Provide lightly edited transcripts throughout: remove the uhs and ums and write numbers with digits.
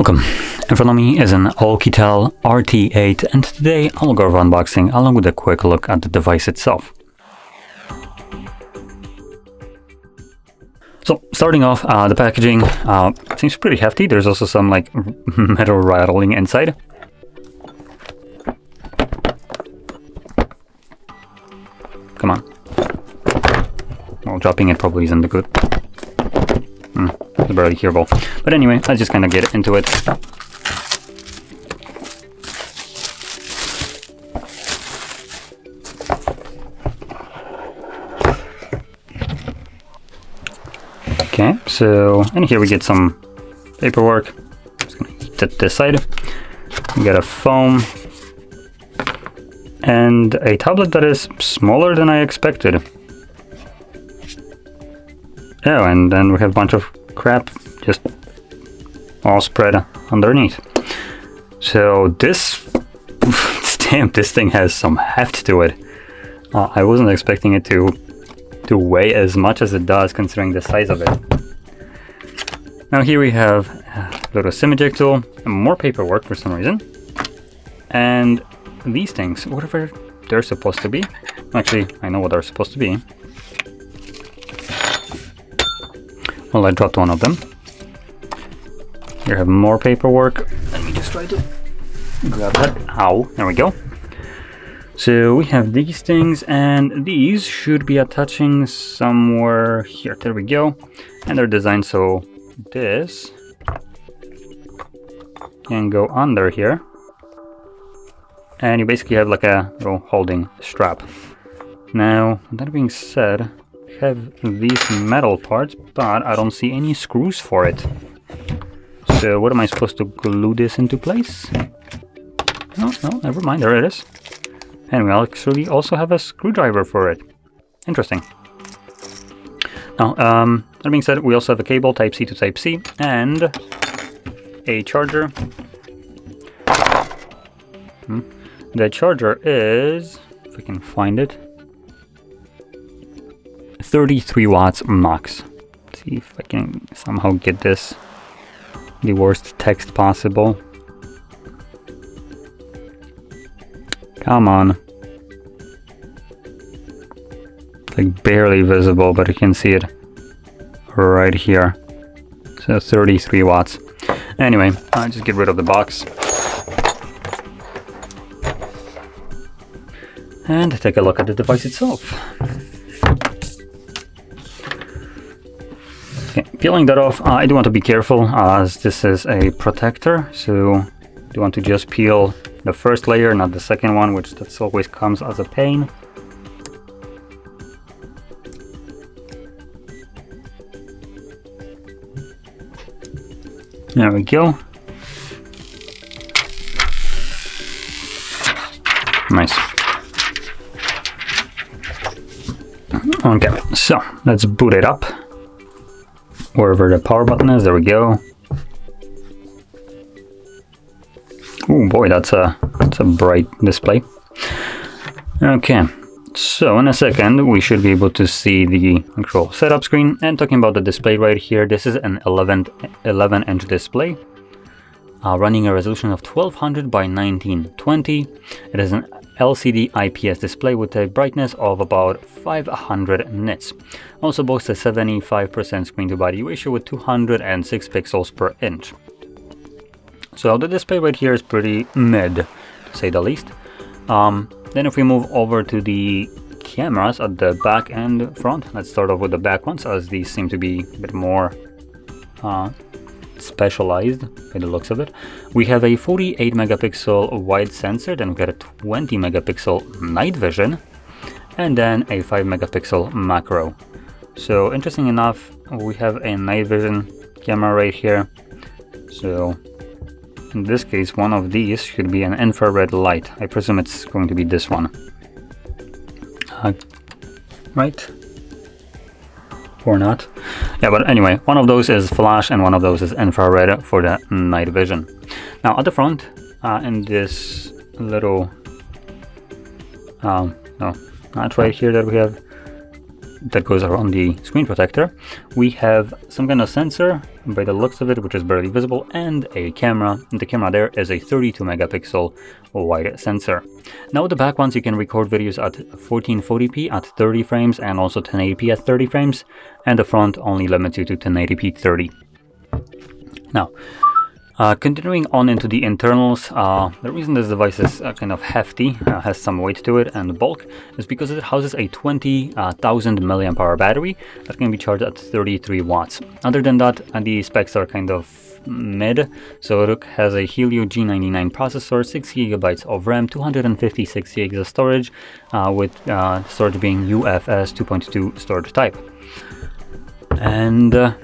Welcome. In front of me is an Oukitel RT8, and today I'll go over unboxing along with a quick look at the device itself. So starting off, the packaging seems pretty hefty. There's also some like metal rattling inside. Come on. Well, dropping it probably isn't good. It's barely hearable. But anyway, let's just kind of get into it. Okay, so, and here we get some paperwork. Just gonna keep it this side. We got a foam and a tablet that is smaller than I expected. Oh, and then we have a bunch of crap just all spread underneath. So this, damn, this thing has some heft to it. I wasn't expecting it to weigh as much as it does, considering the size of it. Now here we have a little sim eject tool, and more paperwork for some reason, and these things, whatever they're supposed to be. Actually, I know what they're supposed to be. Well, I dropped one of them. Here I have more paperwork. Let me just try to grab that. Ow, there we go. So we have these things, and these should be attaching somewhere here. There we go. And they're designed so this can go under here. And you basically have like a little holding strap. Now, that being said, have these metal parts, but I don't see any screws for it. So what am I supposed to glue this into place? No, never mind, there it is. And we actually also have a screwdriver for it. Interesting. Now, that being said, we also have a cable Type C to Type C and a charger. The charger is, if I can find it, 33 watts max. Let's see if I can somehow get this the worst text possible. Come on. It's like barely visible, but you can see it right here. So 33 watts. Anyway, I'll just get rid of the box. And take a look at the device itself. Okay, peeling that off, I do want to be careful as this is a protector, so I do want to just peel the first layer, not the second one, which that's always comes as a pain. There we go. Nice. Okay, so let's boot it up. Wherever the power button is, there we go. Oh boy, that's a bright display. Okay, so in a second we should be able to see the actual setup screen. And talking about the display right here, this is an 11-inch display, running a resolution of 1200 by 1920. It is an LCD IPS display with a brightness of about 500 nits. Also boasts a 75% screen to body ratio with 206 pixels per inch. So the display right here is pretty mid, to say the least. Then if we move over to the cameras at the back and front, let's start off with the back ones, as these seem to be a bit more specialized by the looks of it. We have a 48 megapixel wide sensor, then we've got a 20 megapixel night vision, and then a 5 megapixel macro. So interesting enough, we have a night vision camera right here. So in this case, one of these should be an infrared light. I presume it's going to be this one. Right? Or not. Yeah, but anyway, one of those is flash and one of those is infrared for the night vision. Now at the front, in this little notch right here that we have that goes around the screen protector, we have some kind of sensor by the looks of it, which is barely visible, and a camera. The camera there is a 32 megapixel wide sensor. Now the back ones, you can record videos at 1440p at 30 frames and also 1080p at 30 frames, and the front only limits you to 1080p 30. Now, continuing on into the internals, the reason this device is kind of hefty, has some weight to it and bulk, is because it houses a 20,000 mAh battery that can be charged at 33 watts. Other than that, the specs are kind of mid. So it has a Helio G99 processor, 6 GB of RAM, 256 GB of storage, with storage being UFS 2.2 storage type. And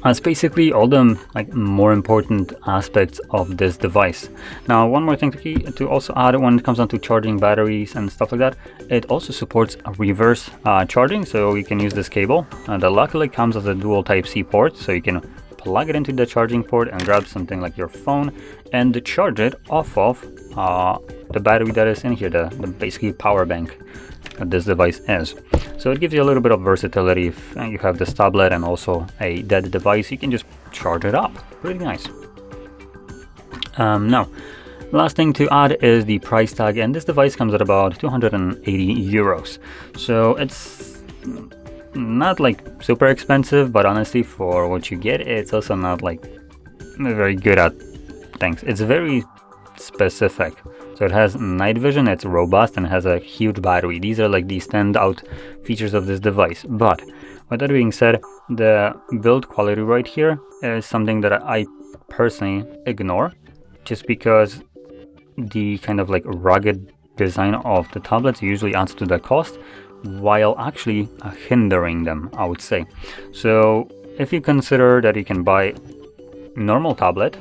that's basically all the more important aspects of this device. Now, one more thing to also add when it comes down to charging batteries and stuff like that, it also supports reverse charging, so you can use this cable that luckily comes as a dual Type-C port, so you can plug it into the charging port and grab something like your phone and charge it off of the battery that is in here, the basically power bank that this device is. So it gives you a little bit of versatility. If you have this tablet and also a dead device, you can just charge it up. Pretty nice. Now, last thing to add is the price tag, and this device comes at about 280 euros. So it's not like super expensive, but honestly for what you get, it's also not like very good at things. It's very specific. So it has night vision, it's robust, and it has a huge battery. These are like the standout features of this device. But with that being said, the build quality right here is something that I personally ignore, just because the kind of like rugged design of the tablets usually adds to the cost, while actually hindering them, I would say. So if you consider that you can buy normal tablet,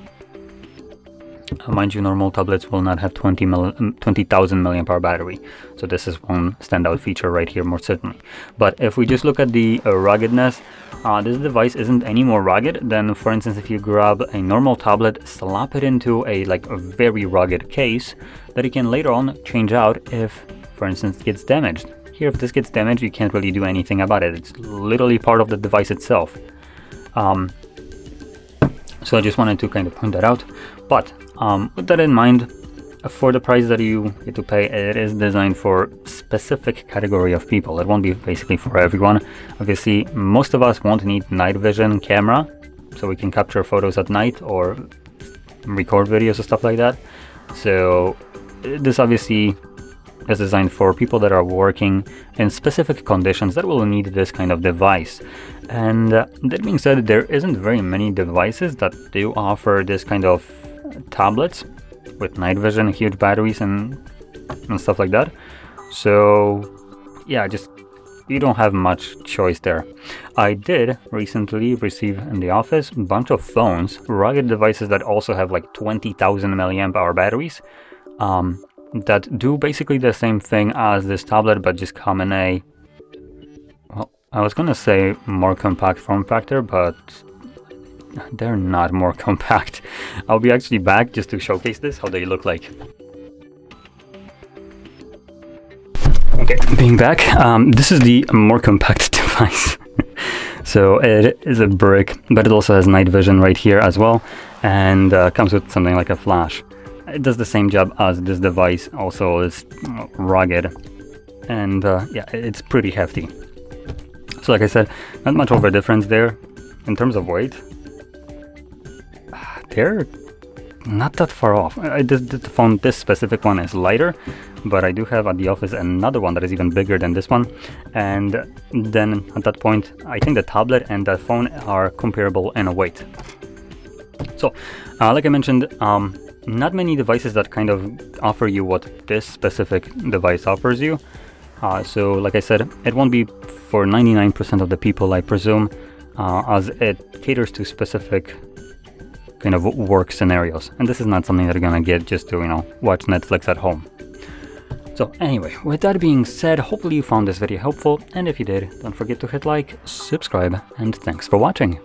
mind you, normal tablets will not have 20,000 mAh battery, so this is one standout feature right here, more certainly. But if we just look at the ruggedness, this device isn't any more rugged than, for instance, if you grab a normal tablet, slap it into a very rugged case that you can later on change out if, for instance, it gets damaged. Here, if this gets damaged, you can't really do anything about it. It's literally part of the device itself. So I just wanted to kind of point that out. But with that in mind, for the price that you get to pay, it is designed for specific category of people. It won't be basically for everyone. Obviously, most of us won't need night vision camera, so we can capture photos at night or record videos or stuff like that. So this obviously is designed for people that are working in specific conditions that will need this kind of device. And that being said, there isn't very many devices that do offer this kind of tablets with night vision, huge batteries and stuff like that. So yeah, just you don't have much choice there. I did recently receive in the office a bunch of phones, rugged devices that also have like 20,000 mAh batteries, that do basically the same thing as this tablet, but just come in a, well, I was gonna say more compact form factor, but they're not more compact. I'll be actually back just to showcase this, how they look like. Okay, being back, this is the more compact device. So it is a brick, but it also has night vision right here as well, and comes with something like a flash. It does the same job as this device, also is rugged, and yeah, it's pretty hefty. So like I said, not much of a difference there. In terms of weight, they're not that far off. The phone, this specific one is lighter, but I do have at the office another one that is even bigger than this one, and then at that point I think the tablet and the phone are comparable in weight. So like I mentioned, not many devices that kind of offer you what this specific device offers you. So like I said, it won't be for 99% of the people, I presume, as it caters to specific kind of work scenarios, and this is not something that you're gonna get just to, you know, watch Netflix at home. So anyway, with that being said, hopefully you found this video helpful, and if you did, don't forget to hit like, subscribe, and thanks for watching.